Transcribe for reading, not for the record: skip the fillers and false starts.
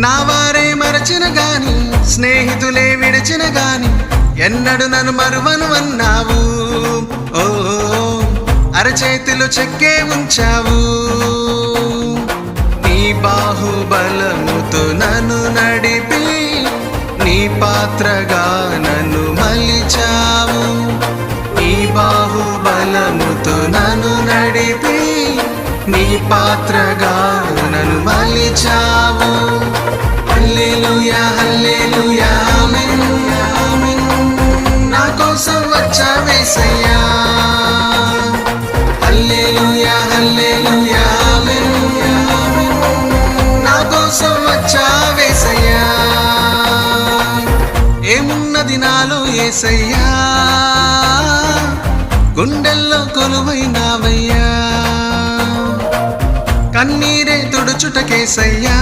నా వారే మరచిన గాని, స్నేహితులే విడిచిన గాని, ఎన్నడు నన్ను మరువను అన్నావు. ఓ అరచేతిలో చెక్కే ఉంచావు. నీ బాహుబలముతో నన్ను నడిపి, నీ పాత్రగా నన్ను మలిచావు. నీ బాహుబలముతో నన్ను నడిపి, నీ పాత్రగా నన్ను మలిచావు. హల్లెలూయా హల్లెలూయా ఆమేన్ ఆమేన్. నా కోసం వచ్చావేసయ్యా. హల్లెలూయా హల్లెలూయా ఆమేన్ ఆమేన్. నా కోసం వచ్చావేసయ్యా. ఏమున్నది నాలో యేసయ్యా, గుండెల్లో కొలువైనావయ్యా. కన్నీరే తుడుచుటకేసయ్యా.